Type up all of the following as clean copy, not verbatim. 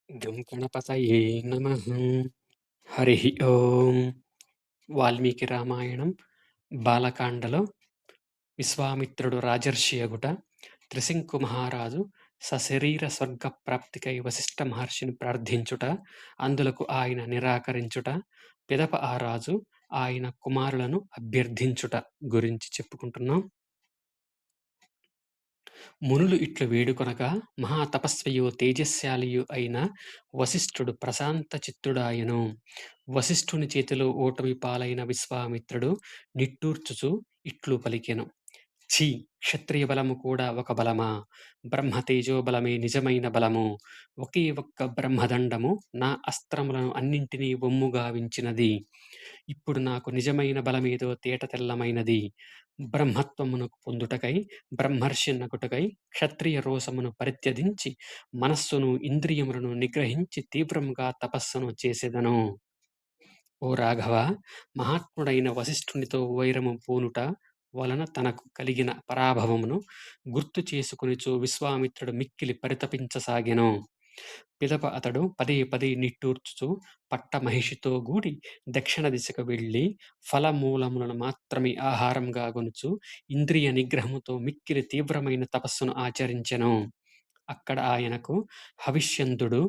గం గణపతయే నమః. హరి ఓం. వాల్మీకి రామాయణం బాలకాండలో విశ్వామిత్రుడు రాజర్షి అగుట, త్రిశంకు మహారాజు సశరీర స్వర్గ ప్రాప్తికై వశిష్ఠ మహర్షిని ప్రార్థించుట, అందులకు ఆయన నిరాకరించుట, పిదప ఆ రాజు ఆయన కుమారులను అభ్యర్థించుట గురించి చెప్పుకుంటున్నాం. మునులు ఇట్లు వేడుకొనగా మహా తపస్వియు తేజశ్శాలియు అయిన వశిష్ఠుడు ప్రశాంత చిత్తుడాయెను. వశిష్ఠుని చేతిలో ఓటమి పాలైన విశ్వామిత్రుడు నిట్టూర్చుచు ఇట్లు పలికెను. ఛీ! క్షత్రియ బలము కూడా ఒక బలమా? బ్రహ్మ తేజోబలమే నిజమైన బలము. ఒకే ఒక్క బ్రహ్మదండము నా అస్త్రములను అన్నింటినీ వమ్ముగావించినది. ఇప్పుడు నాకు నిజమైన బలమేదో తేటతెల్లమైనది. బ్రహ్మత్వమును పొందుటకై, బ్రహ్మర్షినగుటకై క్షత్రియ రోషమును పరిత్యజించి, మనస్సును ఇంద్రియములను నిగ్రహించి తీవ్రముగా తపస్సును చేసెదను. ఓ రాఘవ! మహాత్ముడైన వశిష్ఠునితో వైరము పూనుట వలన తనకు కలిగిన పరాభవమును గుర్తు చేసుకొనుచు విశ్వామిత్రుడు మిక్కిలి పరితపించసాగెను. పిదప అతడు పదే పదే నిట్టూర్చుచు పట్టమహిషితో గూడి దక్షిణ దిశకు వెళ్ళి ఫలమూలములను మాత్రమే ఆహారంగా గొనుచు ఇంద్రియ నిగ్రహముతో మిక్కిలి తీవ్రమైన తపస్సును ఆచరించెను. అక్కడ ఆయనకు హవిష్యందుడు,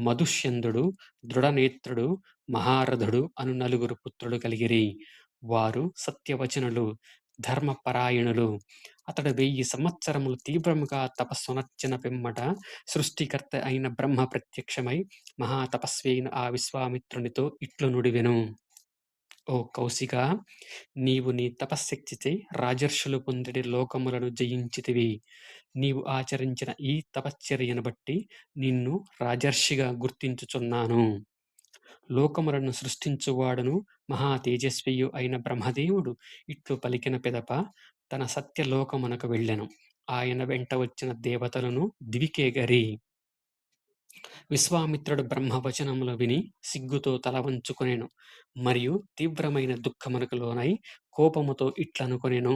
మధుష్యందుడు, దృఢనేత్రుడు, మహారథుడు అను నలుగురు పుత్రులు కలిగిరి. వారు సత్యవచనులు, ధర్మపరాయణులు. అతడు 1000 సంవత్సరములు తీవ్రముగా తపస్సునర్చిన పిమ్మట సృష్టికర్త అయిన బ్రహ్మ ప్రత్యక్షమై మహాతపస్వి అయిన ఆ విశ్వామిత్రునితో ఇట్లు నుడివెను. ఓ కౌశికా! నీవు నీ తపశ్శక్తిచే రాజర్షులు పొందెడి లోకములను జయించితివి. నీవు ఆచరించిన ఈ తపశ్చర్యను బట్టి నిన్ను రాజర్షిగా గుర్తించుచున్నాను. లోకములను సృష్టించువాడును మహా తేజస్వియు అయిన బ్రహ్మదేవుడు ఇట్లు పలికిన పిదప తన సత్యలోకమునకు వెళ్ళెను. ఆయన వెంట వచ్చిన దేవతలను దివికేగరి. విశ్వామిత్రుడు బ్రహ్మవచనములు విని సిగ్గుతో తల వంచుకొనెను. మరియు తీవ్రమైన దుఃఖమునకు లోనై కోపముతో ఇట్లనుకొనెను.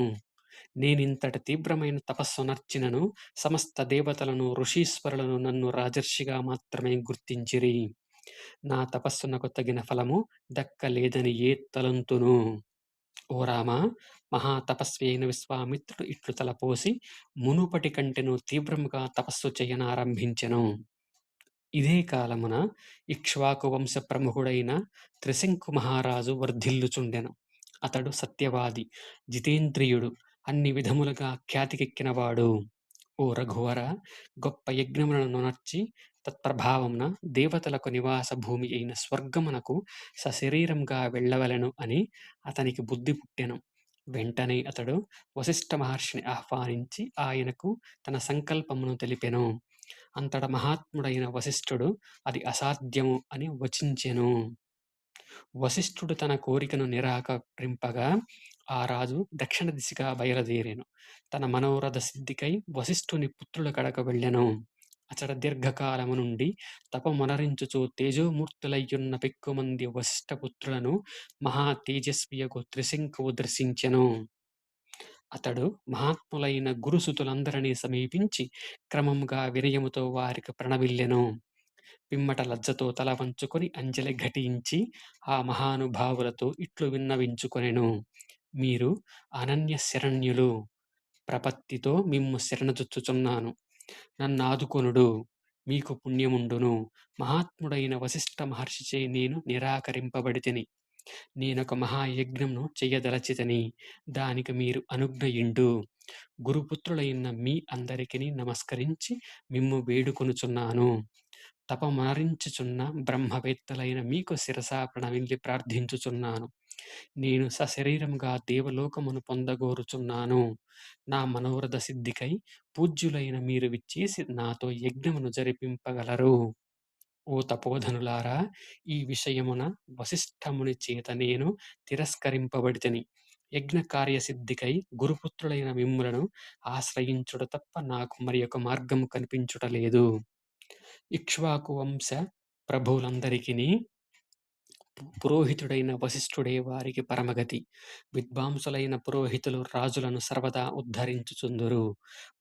నేనింతటి తీవ్రమైన తపస్సునర్చినను సమస్త దేవతలను ఋషీశ్వరులను నన్ను రాజర్షిగా మాత్రమే గుర్తించిరి. నా తపస్సునకు తగిన ఫలము దక్కలేదని ఏ తలంతును. ఓ రామ! మహాతపస్వి అయిన విశ్వామిత్రుడు ఇట్లు తలపోసి మునుపటి కంటెను తీవ్రముగా తపస్సు చేయనారంభించెను. ఇదే కాలమున ఇక్ష్వాకు వంశ ప్రముఖుడైన త్రిశంకు మహారాజు వర్ధిల్లుచుండెను. అతడు సత్యవాది, జితేంద్రియుడు, అన్ని విధములుగా ఖ్యాతికెక్కినవాడు. ఓ రఘువర! గొప్ప యజ్ఞములను నర్చి తత్ప్రభావమున దేవతలకు నివాస భూమి అయిన స్వర్గమునకు సశరీరంగా వెళ్ళవలెను అని అతనికి బుద్ధి పుట్టెను. వెంటనే అతడు వశిష్ఠ మహర్షిని ఆహ్వానించి ఆయనకు తన సంకల్పమును తెలిపెను. అంతట మహాత్ముడైన వశిష్ఠుడు అది అసాధ్యము అని వచించెను. వశిష్ఠుడు తన కోరికను నిరాకరింపగా ఆ రాజు దక్షిణ దిశగా బయలుదేరెను. తన మనోరథ సిద్ధికై వశిష్ఠుని పుత్రుల కడకు వెళ్ళెను. అచట దీర్ఘకాలము నుండి తపమునరించుచు తేజోమూర్తులయ్యున్న పెక్కుమంది వశిష్ఠ పుత్రులను మహా తేజస్వియగు త్రిశంకువు దర్శించెను. అతడు మహాత్ములైన గురుసుతులందరినీ సమీపించి క్రమముగా వినయముతో వారికి ప్రణమిల్లెను. పిమ్మట లజ్జతో తల వంచుకొని అంజలి ఘటించి ఆ మహానుభావులతో ఇట్లు విన్నవించుకొనెను. మీరు అనన్య శరణ్యులు. ప్రపత్తితో మిమ్ము శరణజొచ్చుచున్నాను. నన్నాదుకొనుడు. మీకు పుణ్యముండును. మహాత్ముడైన వశిష్ఠ మహర్షిచే నేను నిరాకరింపబడితిని. నేనొక మహాయజ్ఞమును చెయ్యదలచితిని. దానికి మీరు అనుజ్ఞయిండు. గురుపుత్రులైన మీ అందరికిని నమస్కరించి మిమ్ము వేడుకొనుచున్నాను. తపమనరించుచున్న బ్రహ్మవేత్తలైన మీకు శిరసా ప్రణమిల్లి ప్రార్థించుచున్నాను. నేను సశరీరముగా దేవలోకమును పొందగోరుచున్నాను. నా మనోరథ సిద్ధికై పూజ్యులైన మీరు విచ్చేసి నాతో యజ్ఞమును జరిపింపగలరు. ఓ తపోధనులారా! ఈ విషయమున వశిష్ఠముని చేత నేను తిరస్కరింపబడితిని. యజ్ఞ కార్యసిద్ధికై గురుపుత్రులైన మిమ్ములను ఆశ్రయించుట తప్ప నాకు మరి ఒక మార్గము కనిపించుటలేదు. ఇక్ష్వాకు వంశ ప్రభువులందరికిని పురోహితుడైన వశిష్ఠుడే వారికి పరమగతి. విద్వాంసులైన పురోహితులు రాజులను సర్వదా ఉద్ధరించుచుందురు.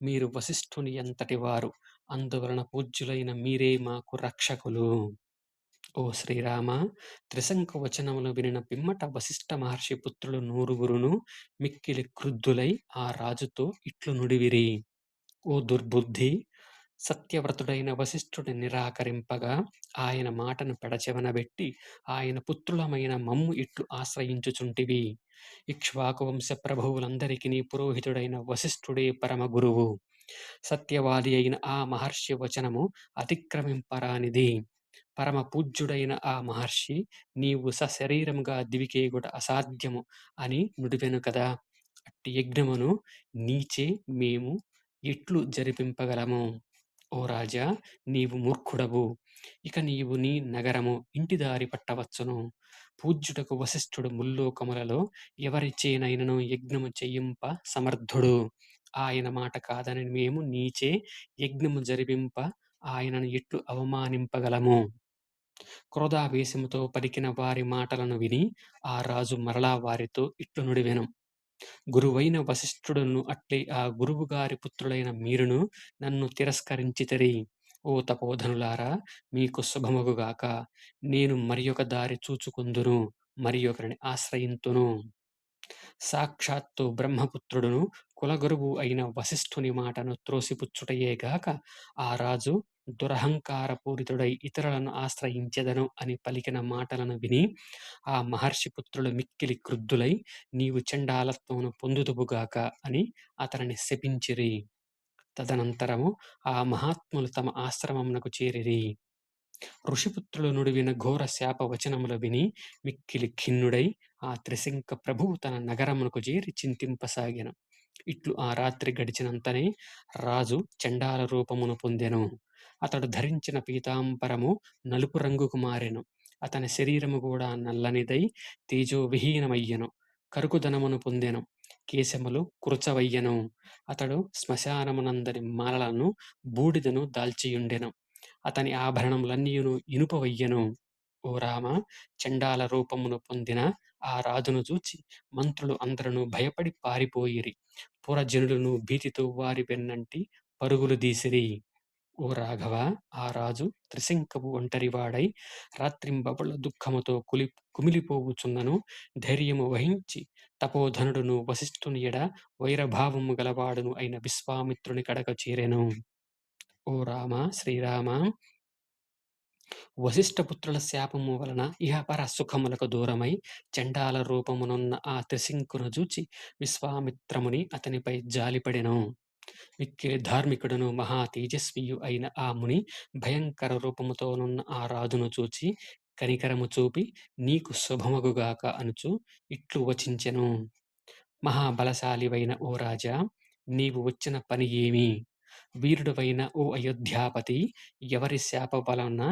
మీరు వశిష్ఠుని ఎంతటి వారు అందువలన పూజ్యులైన మీరే మాకు రక్షకులు. ఓ శ్రీరామ! త్రిశంకు వచనములు వినిన పిమ్మట వశిష్ఠ మహర్షి పుత్రులు నూరుగురును మిక్కిలి క్రుద్ధులై ఆ రాజుతో ఇట్లు నుడివిరి. ఓ దుర్బుద్ధి! సత్యవ్రతుడైన వశిష్ఠుడు నిరాకరింపగా, ఆయన మాటను పెడచెవినబెట్టి, ఆయన పుత్రులమైన మమ్ము ఇట్లు ఆశ్రయించుచుంటివి. ఇక్ష్వాకు వంశ ప్రభువులందరికిని పురోహితుడైన వశిష్ఠుడే పరమ గురువు. సత్యవాది అయిన ఆ మహర్షి వచనము అతిక్రమింపరానిది. పరమ పూజ్యుడైన ఆ మహర్షి, నీవు సశరీరముగా దివికేగుట అసాధ్యము అని నుడివెను కదా! అట్టి యజ్ఞమును నీచే మేము ఎట్లు జరిపింపగలము? ఓ రాజా! నీవు మూర్ఖుడవు. ఇక నీవు నీ నగరము ఇంటి దారి పట్టవచ్చును. పూజ్యుడకు వశిష్ఠుడు ముల్లోకములలో ఎవరిచేనైనను యజ్ఞము చేయింప సమర్థుడు. ఆయన మాట కాదని మేము నీచే యజ్ఞము జరిపింప ఆయనను ఎట్లు అవమానింపగలము? క్రోధావేశముతో పలికిన వారి మాటలను విని ఆ రాజు మరలా వారితో ఇట్లు నుడివెను. గురువైన వశిష్ఠుడును అట్లే ఆ గురువుగారి పుత్రులైన మీరును నన్ను తిరస్కరించితిరి. ఓ తపోధనులారా, మీకు శుభమగుగాక. నేను మరియొక దారి చూచుకొందును, మరియొకరిని ఆశ్రయింతును. సాక్షాత్తు బ్రహ్మపుత్రుడును కులగురువు అయిన వశిష్ఠుని మాటను త్రోసిపుచ్చుటయే గాక, ఆ రాజు దురహంకారపూరితుడై ఇతరులను ఆశ్రయించెదను అని పలికిన మాటలను విని ఆ మహర్షి పుత్రులు మిక్కిలి క్రుద్ధులై, నీవు చండాలత్వమును పొందుదువుగాక అని అతనిని శపించిరి. తదనంతరము ఆ మహాత్ములు తమ ఆశ్రమమునకు చేరిరి. ఋషిపుత్రులు నుడివిన ఘోర శాప వచనములు విని మిక్కిలి ఖిన్నుడై ఆ త్రిశంక ప్రభువు తన నగరమునకు చేరి చింతింపసాగెను. ఇట్లు ఆ రాత్రి గడిచినంతనే రాజు చండాల రూపమును పొందెను. అతడు ధరించిన పీతాంబరము నలుపు రంగుకు మారెను. అతని శరీరము కూడా నల్లనిదై తేజోవిహీనమయ్యెను. కరుకుదనమును పొందెను. కేశములు కురచవయ్యెను. అతడు శ్మశానమునందరి మాలలను బూడిదను దాల్చియుండెను. అతని ఆభరణములన్నీయును ఇనుపవయ్యెను. ఓ రామ! చండాల రూపమును పొందిన ఆ రాజును చూచి మంత్రులు అందరును భయపడి పారిపోయిరి. పురజనులను భీతితో వారి వెన్నంటి పరుగులు దీసిరి. ఓ రాఘవ! ఆ రాజు త్రిశంకువు ఒంటరివాడై రాత్రింబవళ్ళు దుఃఖముతో కుమిలిపోవుచున్నను ధైర్యము వహించి తపోధనుడును వశిష్ఠుని ఎడ వైరభావము గలవాడును అయిన విశ్వామిత్రుని కడకు చేరెను. ఓ రామ! శ్రీరామ! వశిష్ఠపుత్రుల శాపము వలన ఇహపర సుఖములకు దూరమై చండాల రూపమునున్న ఆ త్రిశంకును జూచి విశ్వామిత్రముని అతనిపై జాలిపడెను. మిక్కిలి ధార్మికుడును మహా తేజస్వియు అయిన ఆ ముని భయంకర రూపముతోనున్న ఆ రాజును చూచి కనికరము చూపి నీకు శుభమగుగాక అనుచు ఇట్లు వచించెను. మహాబలశాలివైన ఓ రాజా! నీవు వచ్చిన పని ఏమి? వీరుడవైన ఓ అయోధ్యాపతి! ఎవరి శాప వలన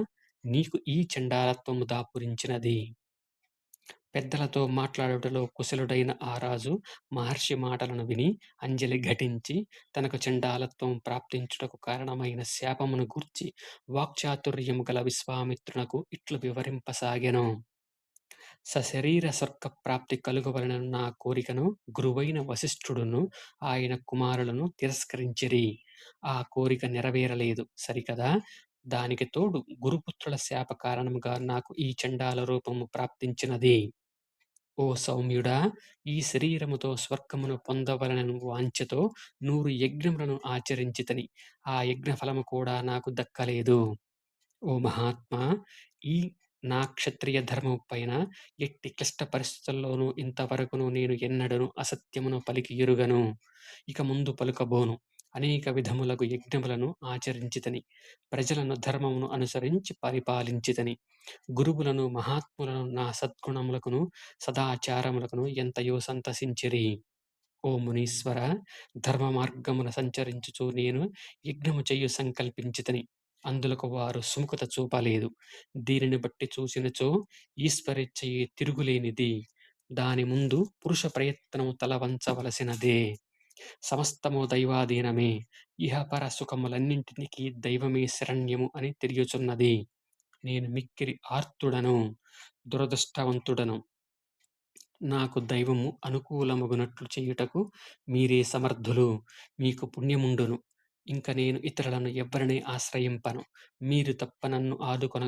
నీకు ఈ చండాలత్వము దాపురించినది? పెద్దలతో మాట్లాడుటలో కుశలుడైన ఆ రాజు మహర్షి మాటలను విని అంజలి ఘటించి తనకు చండాలత్వం ప్రాప్తించుటకు కారణమైన శాపమును గూర్చి వాక్చాతుర్యము గల విశ్వామిత్రునకు ఇట్లు వివరింపసాగెను. సశరీర స్వర్గ ప్రాప్తి కలుగవలెనను నా కోరికను గురువైన వశిష్ఠుడును ఆయన కుమారులను తిరస్కరించిరి. ఆ కోరిక నెరవేరలేదు సరికదా! దానికి తోడు గురుపుత్రుల శాప కారణముగా నాకు ఈ చండాల రూపము ప్రాప్తించినది. ఓ సౌమ్యుడా! ఈ శరీరముతో స్వర్గమును పొందవలెనను వాంఛతో 100 యజ్ఞములను ఆచరించితిని. ఆ యజ్ఞ ఫలము కూడా నాకు దక్కలేదు. ఓ మహాత్మా! ఈ నా క్షత్రియ ధర్మము పైన ఎట్టి క్లిష్ట పరిస్థితుల్లోనూ ఇంతవరకును నేను ఎన్నడూను అసత్యమును పలికి ఎరుగను. ఇక ముందు పలుకబోను. అనేక విధములగు యజ్ఞములను ఆచరించితిని. ప్రజలను ధర్మమును అనుసరించి పరిపాలించితిని. గురువులను, మహాత్ములను నా సద్గుణములకును, సదాచారములకును ఎంతయో సంతసించిరి. ఓ మునీశ్వర! ధర్మ మార్గమున సంచరించుచు నేను యజ్ఞము చెయ్య సంకల్పించితిని. అందులకు వారు సుముఖత చూపలేదు. దీనిని బట్టి చూసినచో ఈశ్వరేచ్ఛయే తిరుగులేనిది. దాని ముందు పురుష ప్రయత్నము తల వంచవలసినదే. సమస్తము దైవాధీనమే. ఇహపర సుఖములన్నింటికి దైవమే శరణ్యము అని తెలియుచున్నది. నేను మిక్కిలి ఆర్తుడను, దురదృష్టవంతుడను. నాకు దైవము అనుకూలమగునట్లు చేయుటకు మీరే సమర్థులు. మీకు పుణ్యముండును. ఇంక నేను ఇతరులను ఎవ్వరిని ఆశ్రయింపను. మీరు తప్ప నన్ను ఆదుకొన